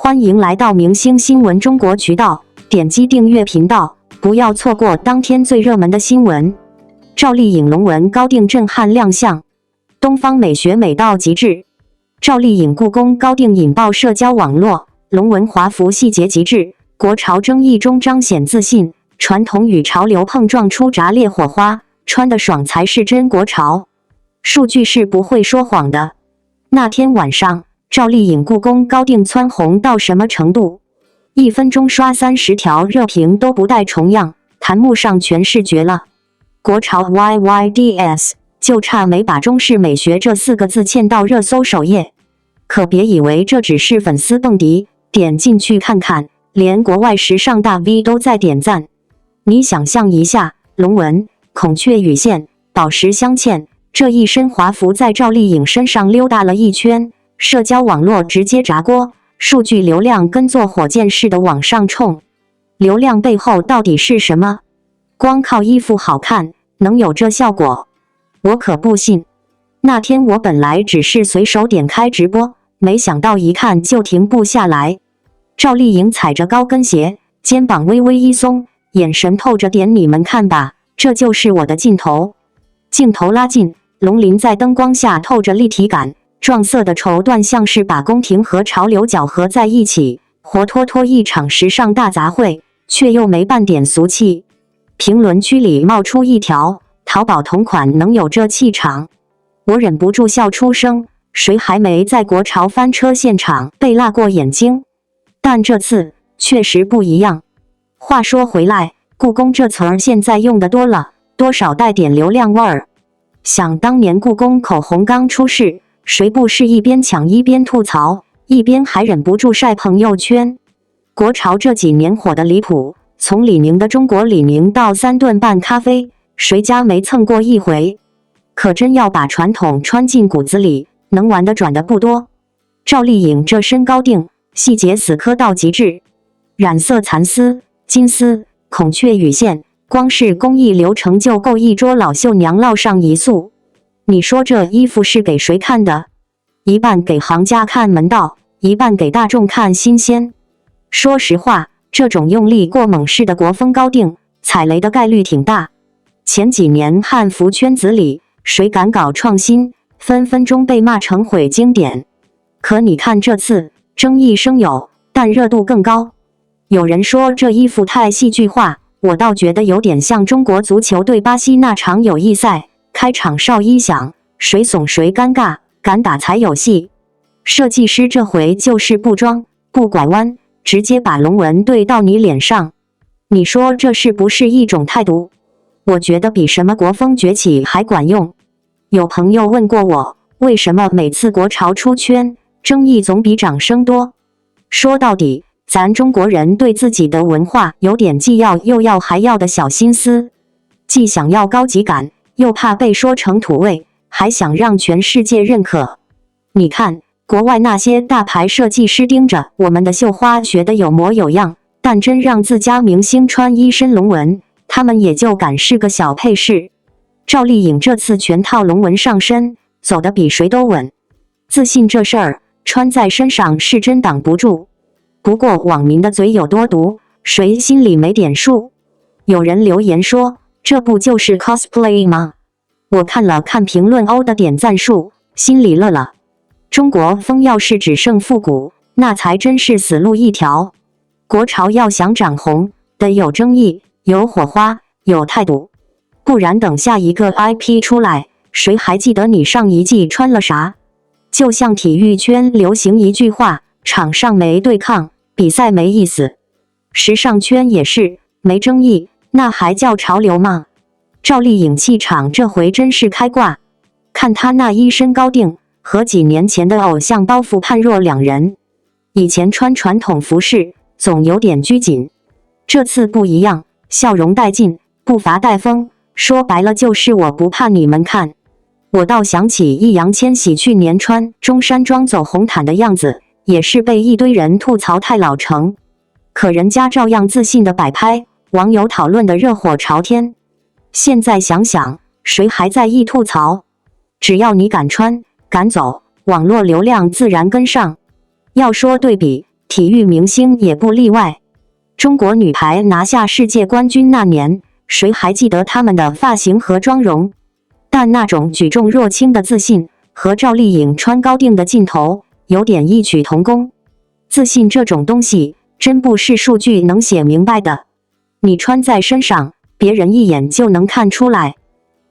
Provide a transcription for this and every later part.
欢迎来到明星新闻中国渠道，点击订阅频道，不要错过当天最热门的新闻。赵丽颖龙纹高定震撼亮相，东方美学美到极致。赵丽颖故宫高定引爆社交网络，龙纹华服细节极致，国潮争议中彰显自信，传统与潮流碰撞出炸裂火花，穿得爽才是真国潮。数据是不会说谎的。那天晚上，赵丽颖故宫高定蹿红到什么程度？1分钟刷30条热评都不带重样，弹幕上全是绝了。国潮 YYDS 就差没把中式美学这4个字嵌到热搜首页。可别以为这只是粉丝蹦迪，点进去看看，连国外时尚大 V 都在点赞。你想象一下，龙纹、孔雀羽线、宝石镶嵌，这一身华服在赵丽颖身上溜达了一圈，社交网络直接炸锅，数据流量跟坐火箭似的往上冲。流量背后到底是什么？光靠衣服好看，能有这效果？我可不信。那天我本来只是随手点开直播，没想到一看就停不下来。赵丽颖踩着高跟鞋，肩膀微微一松，眼神透着点你们看吧，这就是我的镜头。镜头拉近，龙鳞在灯光下透着立体感，撞色的绸缎像是把宫廷和潮流搅合在一起，活脱脱一场时尚大杂烩，却又没半点俗气。评论区里冒出一条，淘宝同款能有这气场？我忍不住笑出声，谁还没在国潮翻车现场被辣过眼睛？但这次确实不一样。话说回来，故宫这词儿现在用的多了，多少带点流量味儿。想当年故宫口红刚出世，谁不是一边抢一边吐槽，一边还忍不住晒朋友圈？国潮这几年火的离谱，从李宁的中国李宁到3顿半咖啡，谁家没蹭过一回？可真要把传统穿进骨子里，能玩的转的不多。赵丽颖这身高定，细节死磕到极致，染色蚕丝、金丝、孔雀羽线，光是工艺流程就够一桌老绣娘烙上一素。你说这衣服是给谁看的？一半给行家看门道，一半给大众看新鲜。说实话，这种用力过猛式的国风高定，踩雷的概率挺大。前几年汉服圈子里，谁敢搞创新，分分钟被骂成毁经典。可你看这次，争议声有，但热度更高。有人说这衣服太戏剧化，我倒觉得有点像中国足球对巴西那场友谊赛，开场哨一响，谁怂谁尴尬，敢打才有戏。设计师这回就是不装不拐弯，直接把龙纹对到你脸上。你说这是不是一种态度？我觉得比什么国风崛起还管用。有朋友问过我，为什么每次国潮出圈，争议总比掌声多？说到底，咱中国人对自己的文化有点既要又要还要的小心思，既想要高级感，又怕被说成土味，还想让全世界认可。你看，国外那些大牌设计师盯着我们的绣花学得有模有样，但真让自家明星穿一身龙纹，他们也就敢是个小配饰。赵丽颖这次全套龙纹上身，走得比谁都稳。自信这事儿，穿在身上是真挡不住。不过网民的嘴有多毒，谁心里没点数？有人留言说，这不就是 cosplay 吗？我看了看评论欧的点赞数，心里乐了。中国风要是只剩复古，那才真是死路一条。国潮要想长红，得有争议，有火花，有态度。不然等下一个 IP 出来，谁还记得你上一季穿了啥？就像体育圈流行一句话，场上没对抗，比赛没意思。时尚圈也是，没争议，那还叫潮流吗？赵丽颖气场这回真是开挂，看她那一身高定，和几年前的偶像包袱判若两人。以前穿传统服饰，总有点拘谨，这次不一样，笑容带劲，步伐带风，说白了就是我不怕你们看。我倒想起易烊千玺去年穿中山装走红毯的样子，也是被一堆人吐槽太老成，可人家照样自信的摆拍，网友讨论的热火朝天。现在想想，谁还在意吐槽？只要你敢穿敢走，网络流量自然跟上。要说对比，体育明星也不例外。中国女排拿下世界冠军那年，谁还记得她们的发型和妆容？但那种举重若轻的自信，和赵丽颖穿高定的劲头有点异曲同工。自信这种东西，真不是数据能写明白的。你穿在身上，别人一眼就能看出来。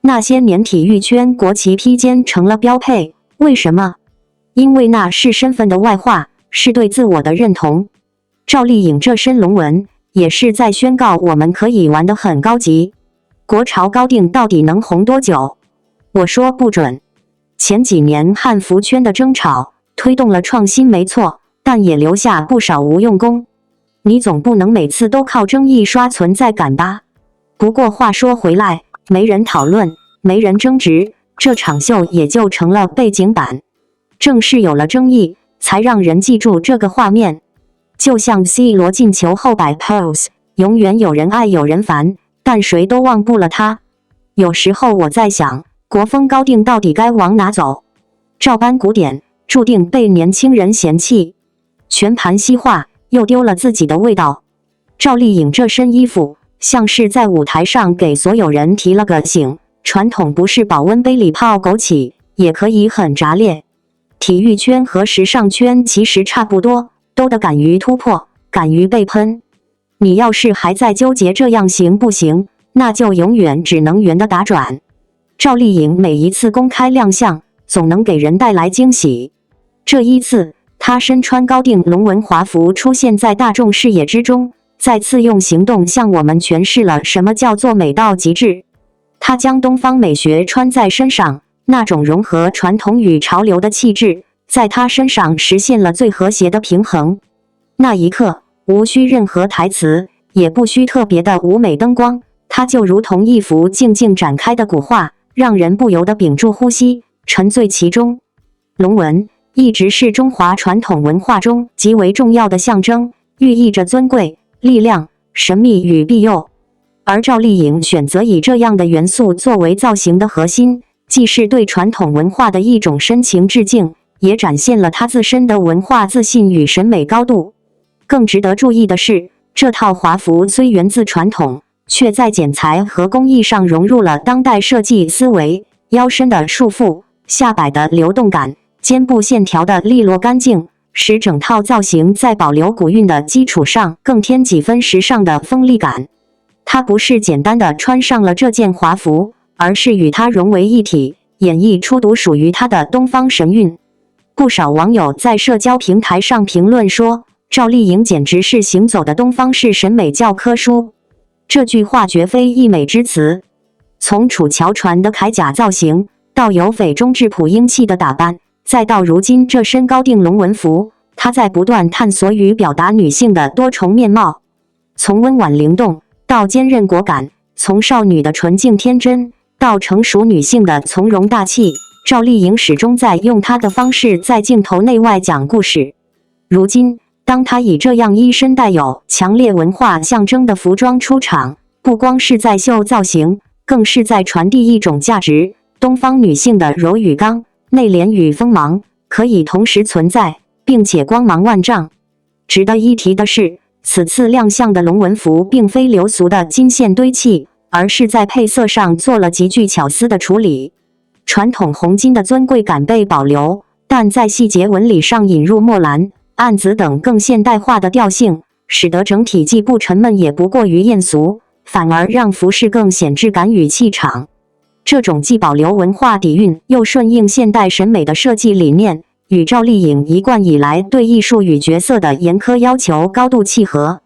那些年体育圈国旗披肩成了标配，为什么？因为那是身份的外化，是对自我的认同。赵丽颖这身龙纹，也是在宣告我们可以玩得很高级。国潮高定到底能红多久？我说不准。前几年汉服圈的争吵，推动了创新没错，但也留下不少无用功。你总不能每次都靠争议刷存在感吧？不过话说回来，没人讨论，没人争执，这场秀也就成了背景板。正是有了争议，才让人记住这个画面。就像 C 罗进球后摆 pose， 永远有人爱有人烦，但谁都忘不了他。有时候我在想，国风高定到底该往哪走？照搬古典，注定被年轻人嫌弃。全盘西化，又丢了自己的味道。赵丽颖这身衣服，像是在舞台上给所有人提了个醒：传统不是保温杯里泡枸杞，也可以很炸裂。体育圈和时尚圈其实差不多，都得敢于突破，敢于被喷。你要是还在纠结这样行不行，那就永远只能圆的打转。赵丽颖每一次公开亮相，总能给人带来惊喜。这一次，她身穿高定龙纹华服出现在大众视野之中，再次用行动向我们诠释了什么叫做美到极致。她将东方美学穿在身上，那种融合传统与潮流的气质，在她身上实现了最和谐的平衡。那一刻，无需任何台词，也不需特别的舞美灯光，她就如同一幅静静展开的古画，让人不由得屏住呼吸，沉醉其中。龙纹一直是中华传统文化中极为重要的象征，寓意着尊贵、力量、神秘与庇佑。而赵丽颖选择以这样的元素作为造型的核心，既是对传统文化的一种深情致敬，也展现了她自身的文化自信与审美高度。更值得注意的是，这套华服虽源自传统，却在剪裁和工艺上融入了当代设计思维。腰身的束缚，下摆的流动感，肩部线条的利落干净，使整套造型在保留古韵的基础上更添几分时尚的锋利感。她不是简单的穿上了这件华服，而是与它融为一体，演绎出独属于她的东方神韵。不少网友在社交平台上评论说，赵丽颖简直是行走的东方式审美教科书。这句话绝非溢美之词。从楚乔传的铠甲造型，到由匪中质朴英气的打扮，再到如今这身高定龙纹服，她在不断探索与表达女性的多重面貌。从温婉灵动到坚韧果敢，从少女的纯净天真到成熟女性的从容大气，赵丽颖始终在用她的方式在镜头内外讲故事。如今，当她以这样一身带有强烈文化象征的服装出场，不光是在秀造型，更是在传递一种价值：东方女性的柔与刚、内敛与锋芒，可以同时存在，并且光芒万丈。值得一提的是，此次亮相的龙纹服并非流俗的金线堆砌，而是在配色上做了极具巧思的处理。传统红金的尊贵感被保留，但在细节纹理上引入墨蓝、暗紫等更现代化的调性，使得整体既不沉闷也不过于艳俗，反而让服饰更显质感与气场。这种既保留文化底蕴又顺应现代审美的设计理念，与赵丽颖一贯以来对艺术与角色的严苛要求高度契合。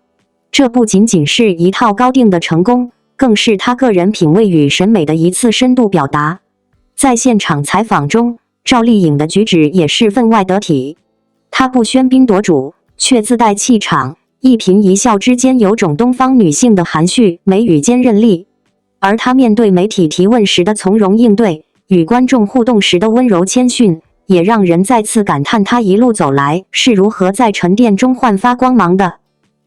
这不仅仅是一套高定的成功，更是她个人品味与审美的一次深度表达。在现场采访中，赵丽颖的举止也是分外得体。她不喧宾夺主，却自带气场，一颦一笑之间有种东方女性的含蓄美与坚韧力。而她面对媒体提问时的从容应对，与观众互动时的温柔谦逊，也让人再次感叹她一路走来是如何在沉淀中焕发光芒的。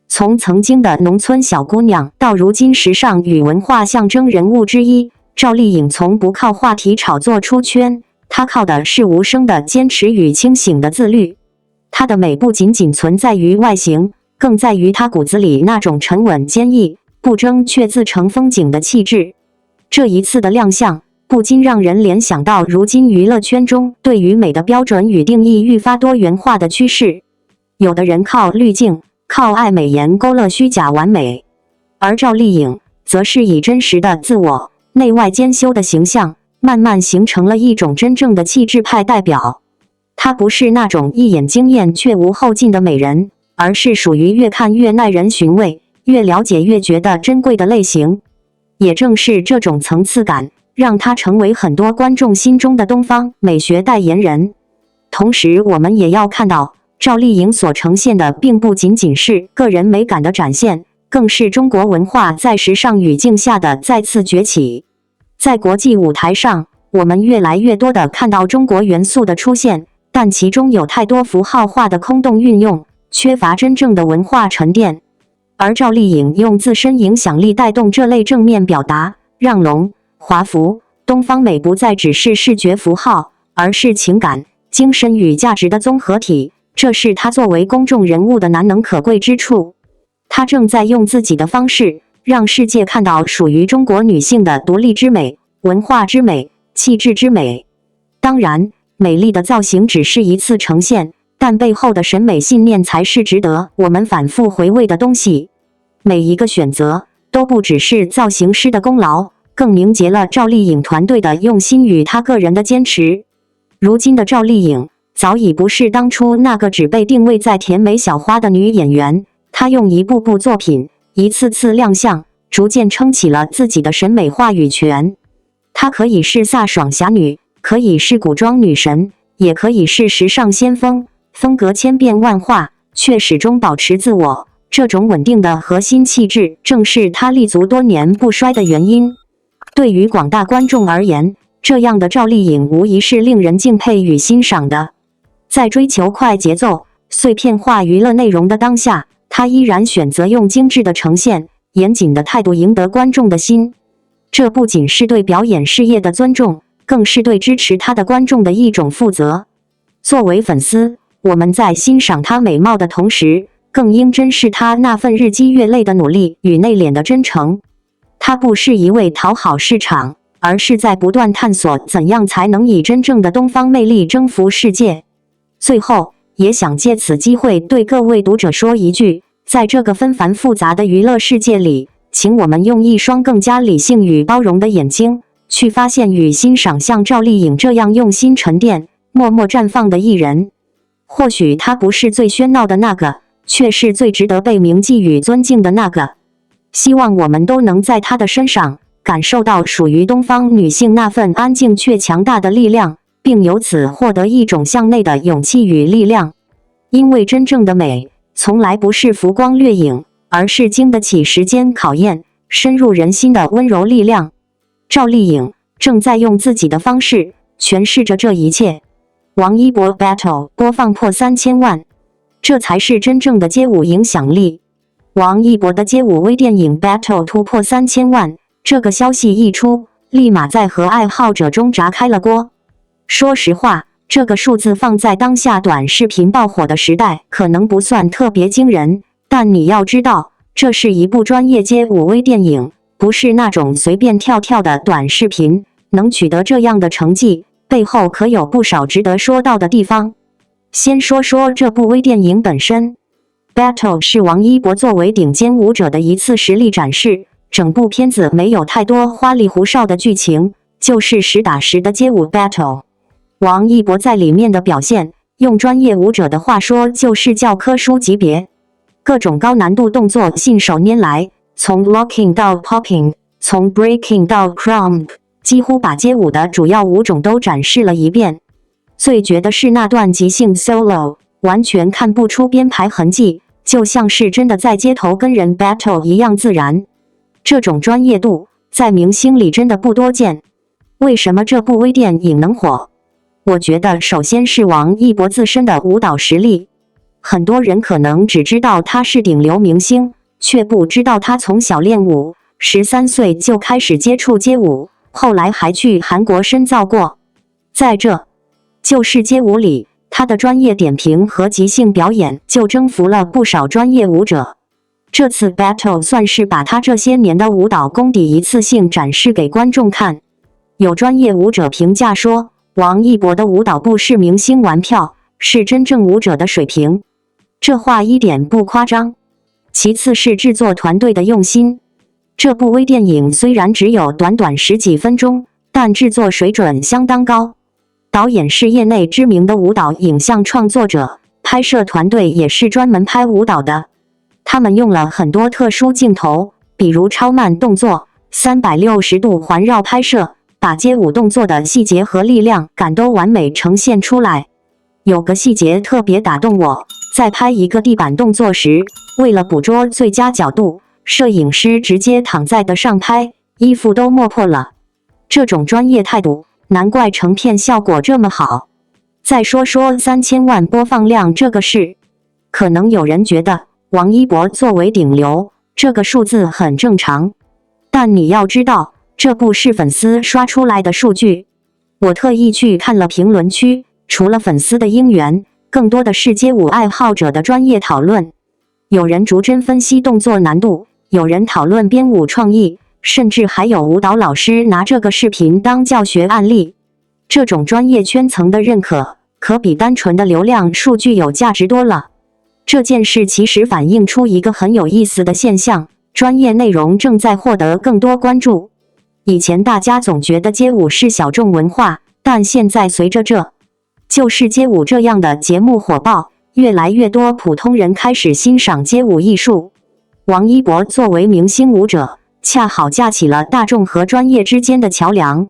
从曾经的农村小姑娘到如今时尚与文化象征人物之一，赵丽颖从不靠话题炒作出圈，她靠的是无声的坚持与清醒的自律。她的美不仅仅存在于外形，更在于她骨子里那种沉稳坚毅、不争却自成风景的气质。这一次的亮相，不禁让人联想到如今娱乐圈中对于美的标准与定义愈发多元化的趋势。有的人靠滤镜、靠爱美颜勾勒虚假完美，而赵丽颖则是以真实的自我、内外兼修的形象，慢慢形成了一种真正的气质派代表。她不是那种一眼惊艳却无后劲的美人，而是属于越看越耐人寻味，越了解越觉得珍贵的类型。也正是这种层次感，让她成为很多观众心中的东方美学代言人。同时，我们也要看到，赵丽颖所呈现的并不仅仅是个人美感的展现，更是中国文化在时尚语境下的再次崛起。在国际舞台上，我们越来越多地看到中国元素的出现，但其中有太多符号化的空洞运用，缺乏真正的文化沉淀。而赵丽颖用自身影响力带动这类正面表达，让龙、华服、东方美不再只是视觉符号，而是情感、精神与价值的综合体。这是她作为公众人物的难能可贵之处。她正在用自己的方式，让世界看到属于中国女性的独立之美、文化之美、气质之美。当然，美丽的造型只是一次呈现，但背后的审美信念才是值得我们反复回味的东西。每一个选择都不只是造型师的功劳，更凝结了赵丽颖团队的用心与她个人的坚持。如今的赵丽颖早已不是当初那个只被定位在甜美小花的女演员，她用一部部作品、一次次亮相，逐渐撑起了自己的审美话语权。她可以是飒爽侠女，可以是古装女神，也可以是时尚先锋，风格千变万化，却始终保持自我。这种稳定的核心气质，正是她立足多年不衰的原因。对于广大观众而言，这样的赵丽颖无疑是令人敬佩与欣赏的。在追求快节奏、碎片化娱乐内容的当下，她依然选择用精致的呈现、严谨的态度赢得观众的心。这不仅是对表演事业的尊重，更是对支持她的观众的一种负责。作为粉丝，我们在欣赏她美貌的同时，更应珍视她那份日积月累的努力与内敛的真诚。她不是一味讨好市场，而是在不断探索怎样才能以真正的东方魅力征服世界。最后，也想借此机会对各位读者说一句，在这个纷繁复杂的娱乐世界里，请我们用一双更加理性与包容的眼睛，去发现与欣赏像赵丽颖这样用心沉淀、默默绽放的艺人。或许她不是最喧闹的那个，却是最值得被铭记与尊敬的那个。希望我们都能在她的身上感受到属于东方女性那份安静却强大的力量，并由此获得一种向内的勇气与力量。因为真正的美，从来不是浮光掠影，而是经得起时间考验、深入人心的温柔力量。赵丽颖正在用自己的方式诠释着这一切。王一博 Battle 播放破3000万，这才是真正的街舞影响力。王一博的街舞微电影 Battle 突破3000万，这个消息一出，立马在和爱好者中炸开了锅。说实话，这个数字放在当下短视频爆火的时代，可能不算特别惊人，但你要知道，这是一部专业街舞微电影，不是那种随便跳跳的短视频。能取得这样的成绩，背后可有不少值得说到的地方。先说说这部微电影本身。Battle 是王一博作为顶尖舞者的一次实力展示，整部片子没有太多花里胡哨的剧情，就是实打实的街舞 Battle。王一博在里面的表现，用专业舞者的话说就是教科书级别，各种高难度动作信手拈来，从 locking 到 popping， 从 breaking 到 crump， 几乎把街舞的主要舞种都展示了一遍。最绝的是那段即兴 solo， 完全看不出编排痕迹，就像是真的在街头跟人 battle 一样自然。这种专业度，在明星里真的不多见。为什么这部微电影能火？我觉得首先是王一博自身的舞蹈实力。很多人可能只知道他是顶流明星，却不知道他从小练舞，13岁就开始接触街舞，后来还去韩国深造过。在这就是街舞里，他的专业点评和即兴表演就征服了不少专业舞者。这次 battle 算是把他这些年的舞蹈功底一次性展示给观众看。有专业舞者评价说，王一博的舞蹈不是明星玩票，是真正舞者的水平。这话一点不夸张。其次是制作团队的用心。这部微电影虽然只有短短10几分钟，但制作水准相当高。导演是业内知名的舞蹈影像创作者，拍摄团队也是专门拍舞蹈的。他们用了很多特殊镜头，比如超慢动作、360度环绕拍摄，把街舞动作的细节和力量感都完美呈现出来。有个细节特别打动我，在拍一个地板动作时，为了捕捉最佳角度，摄影师直接躺在地上拍，衣服都磨破了。这种专业态度，难怪成片效果这么好。再说说3000万播放量这个事，可能有人觉得王一博作为顶流，这个数字很正常。但你要知道，这不是粉丝刷出来的数据。我特意去看了评论区，除了粉丝的应援，更多的是街舞爱好者的专业讨论。有人逐帧分析动作难度，有人讨论编舞创意，甚至还有舞蹈老师拿这个视频当教学案例。这种专业圈层的认可，可比单纯的流量数据有价值多了。这件事其实反映出一个很有意思的现象，专业内容正在获得更多关注。以前大家总觉得街舞是小众文化，但现在随着这就是街舞这样的节目火爆，越来越多普通人开始欣赏街舞艺术。王一博作为明星舞者，恰好架起了大众和专业之间的桥梁。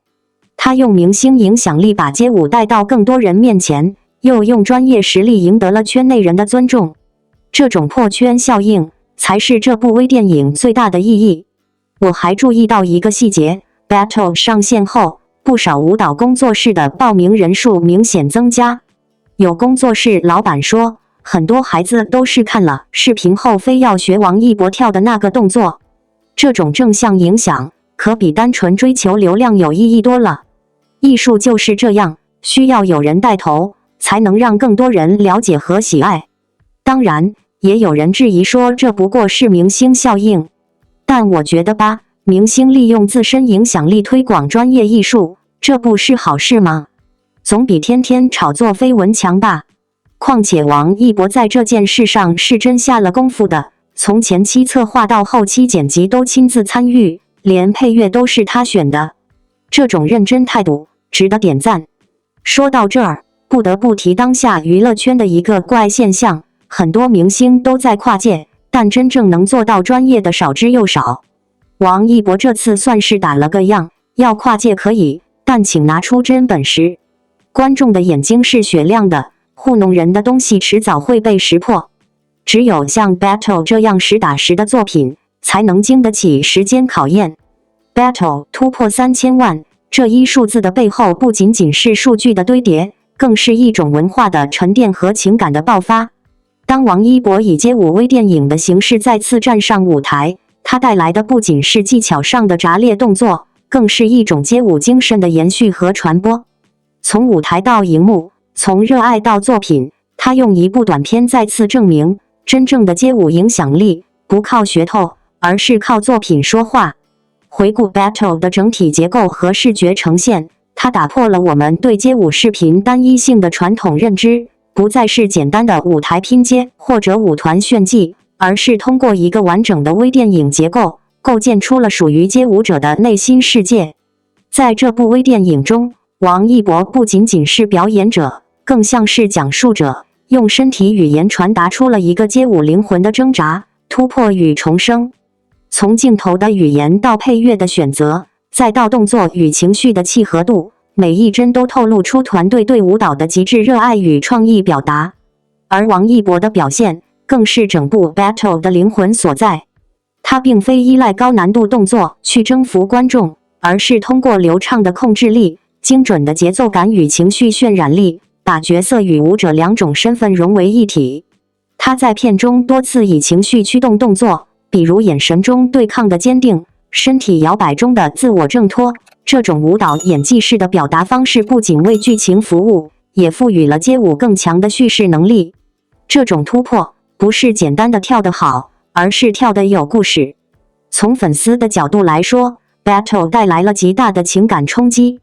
他用明星影响力把街舞带到更多人面前，又用专业实力赢得了圈内人的尊重。这种破圈效应，才是这部微电影最大的意义。我还注意到一个细节 ，battle 上线后，不少舞蹈工作室的报名人数明显增加。有工作室老板说，很多孩子都是看了视频后非要学王一博跳的那个动作。这种正向影响，可比单纯追求流量有意义多了。艺术就是这样，需要有人带头，才能让更多人了解和喜爱。当然，也有人质疑说这不过是明星效应。但我觉得吧，明星利用自身影响力推广专业艺术，这不是好事吗？总比天天炒作绯闻强吧。况且王一博在这件事上是真下了功夫的，从前期策划到后期剪辑都亲自参与，连配乐都是他选的。这种认真态度，值得点赞。说到这儿，不得不提当下娱乐圈的一个怪现象，很多明星都在跨界，但真正能做到专业的少之又少。王一博这次算是打了个样，要跨界可以，但请拿出真本事。观众的眼睛是雪亮的，糊弄人的东西迟早会被识破。只有像 Battle 这样实打实的作品，才能经得起时间考验。Battle 突破3000万，这一数字的背后不仅仅是数据的堆叠，更是一种文化的沉淀和情感的爆发。当王一博以街舞微电影的形式再次站上舞台，他带来的不仅是技巧上的炸裂动作，更是一种街舞精神的延续和传播。从舞台到荧幕，从热爱到作品，他用一部短片再次证明，真正的街舞影响力不靠噱头，而是靠作品说话。回顾 Battle 的整体结构和视觉呈现，它打破了我们对街舞视频单一性的传统认知，不再是简单的舞台拼接或者舞团炫技，而是通过一个完整的微电影结构，构建出了属于街舞者的内心世界。在这部微电影中，王一博不仅仅是表演者，更像是讲述者，用身体语言传达出了一个街舞灵魂的挣扎、突破与重生。从镜头的语言到配乐的选择，再到动作与情绪的契合度，每一帧都透露出团队对舞蹈的极致热爱与创意表达。而王一博的表现，更是整部 Battle 的灵魂所在。他并非依赖高难度动作去征服观众，而是通过流畅的控制力、精准的节奏感与情绪渲染力，把角色与舞者两种身份融为一体。他在片中多次以情绪驱动动作，比如眼神中对抗的坚定，身体摇摆中的自我挣脱。这种舞蹈演技式的表达方式不仅为剧情服务，也赋予了街舞更强的叙事能力。这种突破不是简单的跳得好，而是跳得有故事。从粉丝的角度来说， Battle 带来了极大的情感冲击。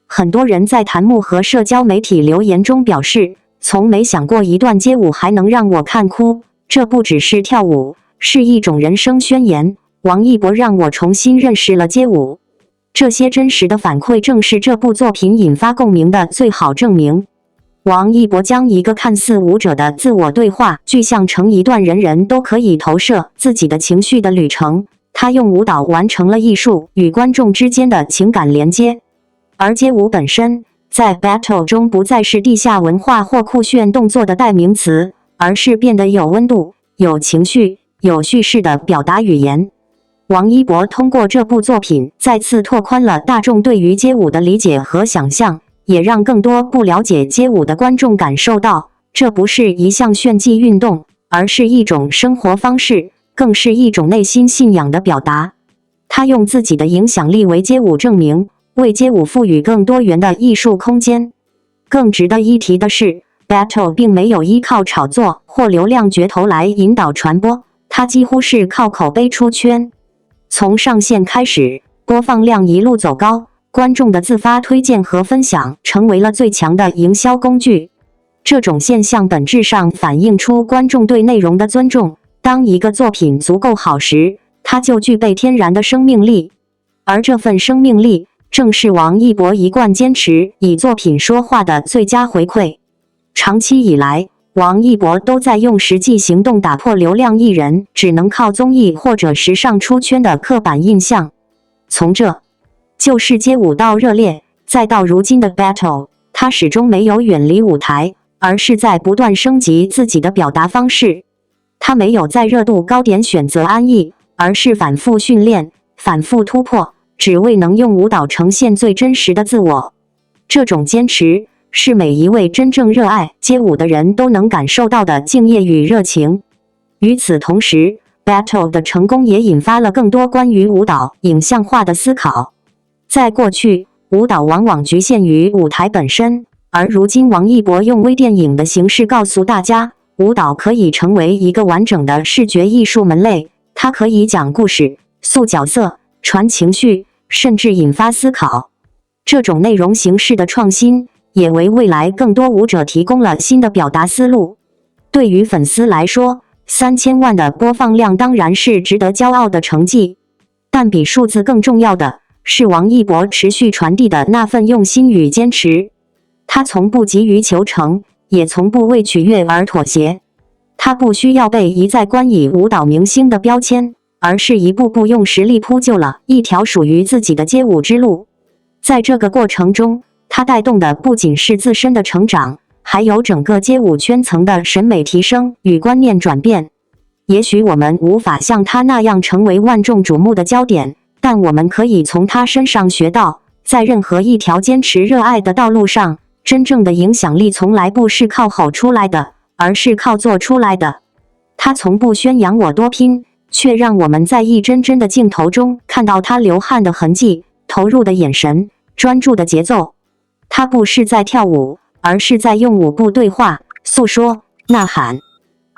很多人在弹幕和社交媒体留言中表示，从没想过一段街舞还能让我看哭，这不只是跳舞，是一种人生宣言。王一博让我重新认识了街舞。这些真实的反馈正是这部作品引发共鸣的最好证明。王一博将一个看似舞者的自我对话具象成一段人人都可以投射自己的情绪的旅程。他用舞蹈完成了艺术与观众之间的情感连接。而街舞本身在 Battle 中不再是地下文化或酷炫动作的代名词，而是变得有温度、有情绪、有叙事的表达语言。王一博通过这部作品再次拓宽了大众对于街舞的理解和想象，也让更多不了解街舞的观众感受到，这不是一项炫技运动，而是一种生活方式，更是一种内心信仰的表达。他用自己的影响力为街舞证明，为街舞赋予更多元的艺术空间。更值得一提的是， Battle 并没有依靠炒作或流量噱头来引导传播，它几乎是靠口碑出圈。从上线开始，播放量一路走高，观众的自发推荐和分享成为了最强的营销工具。这种现象本质上反映出观众对内容的尊重。当一个作品足够好时，它就具备天然的生命力。而这份生命力正是王一博一贯坚持以作品说话的最佳回馈。长期以来，王一博都在用实际行动打破流量艺人只能靠综艺或者时尚出圈的刻板印象。从这就是街舞到热烈，再到如今的 Battle， 他始终没有远离舞台，而是在不断升级自己的表达方式。他没有在热度高点选择安逸，而是反复训练，反复突破，只为能用舞蹈呈现最真实的自我。这种坚持是每一位真正热爱街舞的人都能感受到的敬业与热情。与此同时， Battle 的成功也引发了更多关于舞蹈影像化的思考。在过去，舞蹈往往局限于舞台本身，而如今王一博用微电影的形式告诉大家，舞蹈可以成为一个完整的视觉艺术门类。它可以讲故事、塑角色、传情绪，甚至引发思考。这种内容形式的创新也为未来更多舞者提供了新的表达思路。对于粉丝来说，3000万的播放量当然是值得骄傲的成绩，但比数字更重要的是王一博持续传递的那份用心与坚持。他从不急于求成，也从不为取悦而妥协。他不需要被一再冠以舞蹈明星的标签，而是一步步用实力铺就了一条属于自己的街舞之路。在这个过程中，他带动的不仅是自身的成长，还有整个街舞圈层的审美提升与观念转变。也许我们无法像他那样成为万众瞩目的焦点，但我们可以从他身上学到，在任何一条坚持热爱的道路上，真正的影响力从来不是靠吼出来的，而是靠做出来的。他从不宣扬我多拼，却让我们在一帧帧的镜头中看到他流汗的痕迹，投入的眼神，专注的节奏。他不是在跳舞，而是在用舞步对话、诉说、呐喊。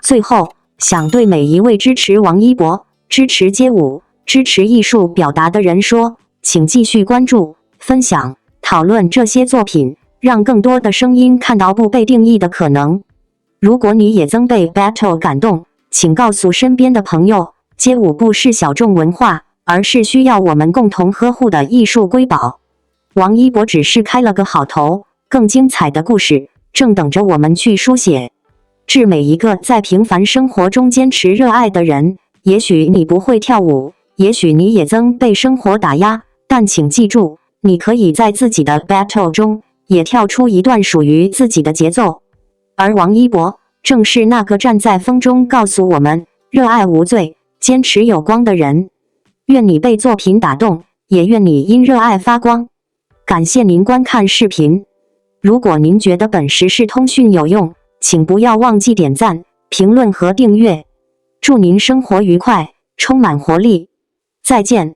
最后，想对每一位支持王一博、支持街舞、支持艺术表达的人说，请继续关注、分享、讨论这些作品，让更多的声音看到不被定义的可能。如果你也曾被 Battle 感动，请告诉身边的朋友，街舞不是小众文化，而是需要我们共同呵护的艺术瑰宝。王一博只是开了个好头，更精彩的故事正等着我们去书写。致每一个在平凡生活中坚持热爱的人，也许你不会跳舞，也许你也曾被生活打压，但请记住，你可以在自己的 Battle 中也跳出一段属于自己的节奏。而王一博正是那个站在风中告诉我们热爱无罪、坚持有光的人。愿你被作品打动，也愿你因热爱发光。感谢您观看视频。如果您觉得本时事通讯有用，请不要忘记点赞、评论和订阅。祝您生活愉快，充满活力。再见。